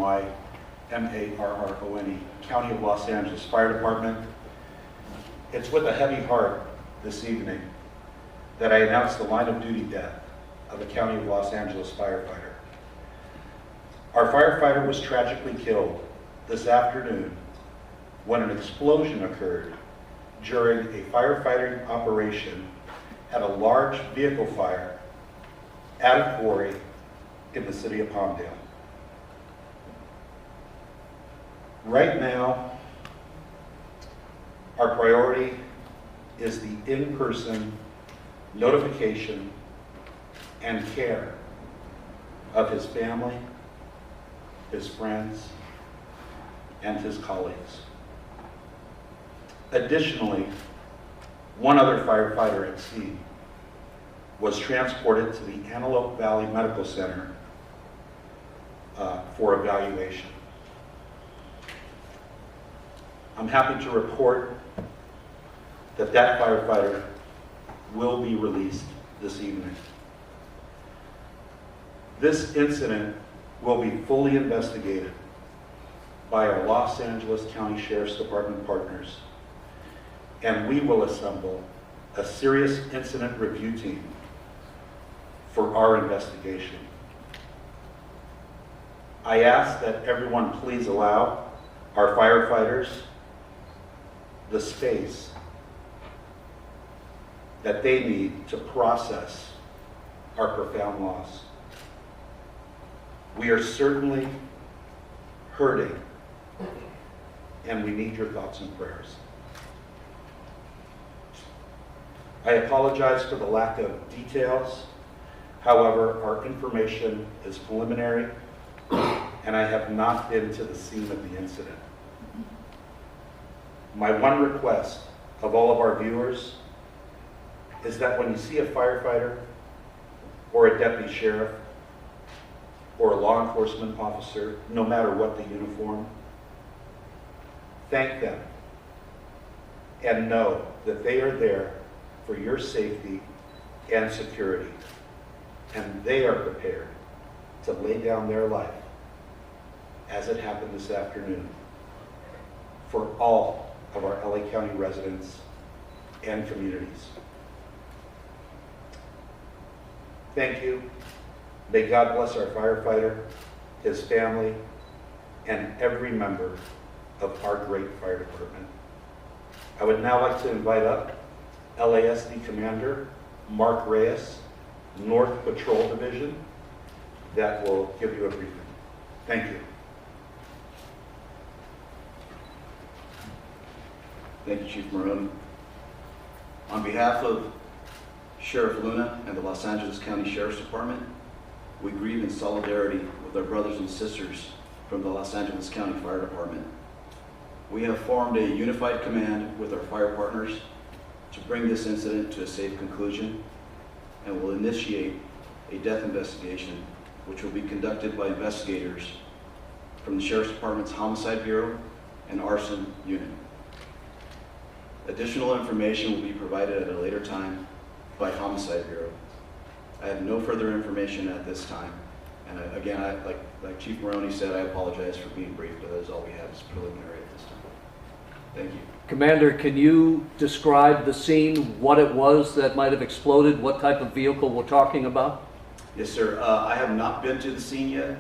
Marrone, County of Los Angeles Fire Department. It's with a heavy heart this evening that I announce the line of duty death of a County of Los Angeles firefighter. Our firefighter was tragically killed this afternoon when an explosion occurred during a firefighting operation at a large vehicle fire at a quarry in the city of Palmdale. Right now, our priority is the in-person notification and care of his family, his friends, and his colleagues. Additionally, one other firefighter at scene was transported to the Antelope Valley Medical Center for evaluation. I'm happy to report that that firefighter will be released this evening. This incident will be fully investigated by our Los Angeles County Sheriff's Department partners, and we will assemble a serious incident review team for our investigation. I ask that everyone please allow our firefighters the space that they need to process our profound loss. We are certainly hurting, and we need your thoughts and prayers. I apologize for the lack of details. However, our information is preliminary, and I have not been to the scene of the incident. My one request of all of our viewers is that when you see a firefighter or a deputy sheriff or a law enforcement officer, no matter what the uniform, thank them and know that they are there for your safety and security, and they are prepared to lay down their life, as it happened this afternoon, for all of our LA County residents and communities. Thank you. May God bless our firefighter, his family, and every member of our great fire department. I would now like to invite up LASD Commander Mark Reyes, North Patrol Division, that will give you a briefing. Thank you. Thank you, Chief Marrone. On behalf of Sheriff Luna and the Los Angeles County Sheriff's Department, we grieve in solidarity with our brothers and sisters from the Los Angeles County Fire Department. We have formed a unified command with our fire partners to bring this incident to a safe conclusion, and will initiate a death investigation which will be conducted by investigators from the Sheriff's Department's Homicide Bureau and Arson Unit. Additional information will be provided at a later time by Homicide Bureau. I have no further information at this time, and again, like Chief Marrone said, I apologize for being brief, but that is all we have is preliminary at this time. Thank you. Commander, can you describe the scene, what it was that might have exploded, what type of vehicle we're talking about? Yes, sir. I have not been to the scene yet,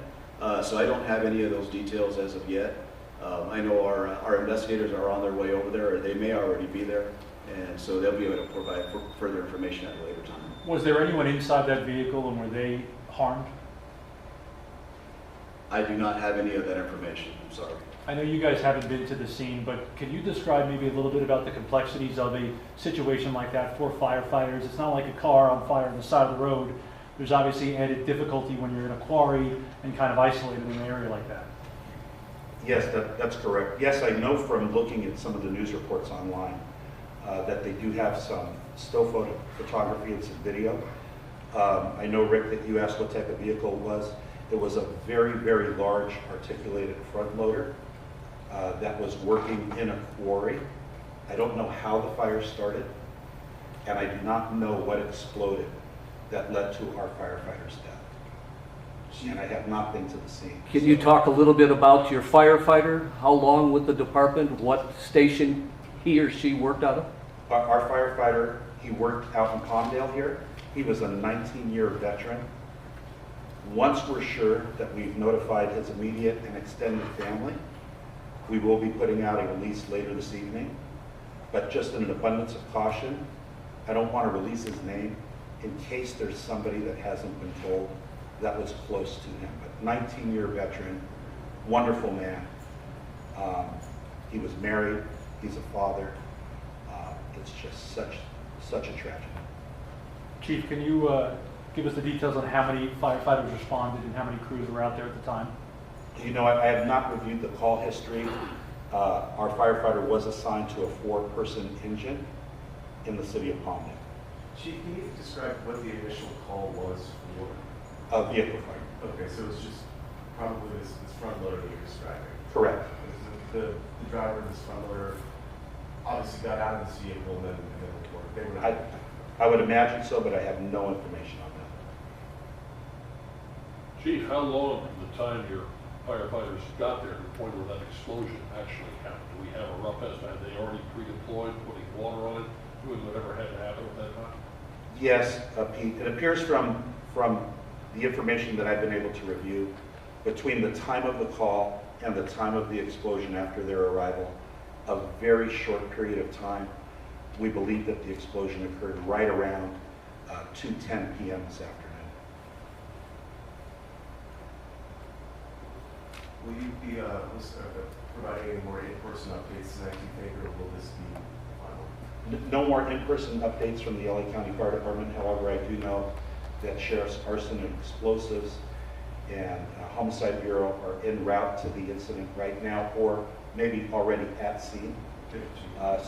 so I don't have any of those details as of yet. I know our investigators are on their way over there, or they may already be there, and so they'll be able to provide further information at a later time. Was there anyone inside that vehicle, and were they harmed? I do not have any of that information. I'm sorry. I know you guys haven't been to the scene, but can you describe maybe a little bit about the complexities of a situation like that for firefighters? It's not like a car on fire on the side of the road. There's obviously added difficulty when you're in a quarry and kind of isolated in an area like that. Yes, that's correct. Yes, I know from looking at some of the news reports online that they do have some still photography and some video. I know, Rick, that you asked what type of vehicle it was. It was a very, very large articulated front loader that was working in a quarry. I don't know how the fire started, and I do not know what exploded that led to our firefighter's death. and I have not been to the scene. Can you talk a little bit about your firefighter? How long with the department? What station he or she worked out of? Our firefighter, he worked out in Palmdale here. He was a 19-year veteran. Once we're sure that we've notified his immediate and extended family, we will be putting out a release later this evening. But just in an abundance of caution, I don't want to release his name in case there's somebody that hasn't been told that was close to him. But 19-year veteran, wonderful man. He was married, he's a father. It's just such a tragedy. Chief, can you give us the details on how many firefighters responded and how many crews were out there at the time? You know, I have not reviewed the call history. Our firefighter was assigned to a 4-person engine in the city of Palmdale. Chief, can you describe what the initial call was for? A vehicle fire. Okay, so it's just probably this front loader that you're describing. Correct. The driver of this front loader obviously got out of this vehicle and then reported. They were I would imagine so, but I have no information on that. Chief, how long from the time your firefighters got there to the point where that explosion actually happened? Do we have a rough estimate? Had they already pre-deployed, putting water on it, doing whatever had to happen at that time? Yes, Pete, it appears from the information that I've been able to review, between the time of the call and the time of the explosion after their arrival, a very short period of time. We believe that the explosion occurred right around 2:10 p.m. this afternoon. Will you be providing any more in-person updates tonight, do you think, or will this be final? No more in-person updates from the LA County Fire Department. However, I do know that Sheriff's Arson and Explosives and Homicide Bureau are en route to the incident right now, or maybe already at scene.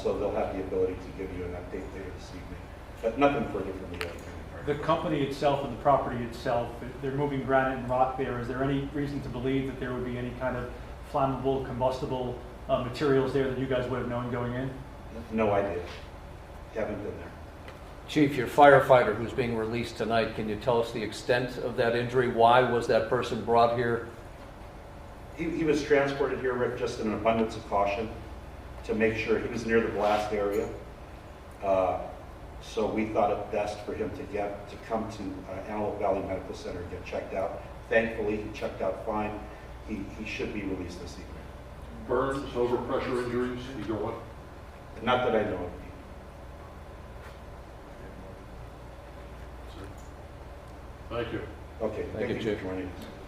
So they'll have the ability to give you an update later this evening. But nothing further from the LA County Fire The Department. company itself and the property itself, they're moving granite and rock there. Is there any reason to believe that there would be any kind of flammable, combustible materials there that you guys would have known going in? No idea. Haven't been there. Chief, your firefighter who's being released tonight, can you tell us the extent of that injury? Why was that person brought here? He was transported here, Rick, just in an abundance of caution to make sure he was near the blast area. So we thought it best for him to come to Antelope Valley Medical Center and get checked out. Thankfully, he checked out fine. He should be released this evening. Burns, overpressure injuries, either one? Not that I know of. Thank you. Okay, Thank you, thank you Chief. for joining us.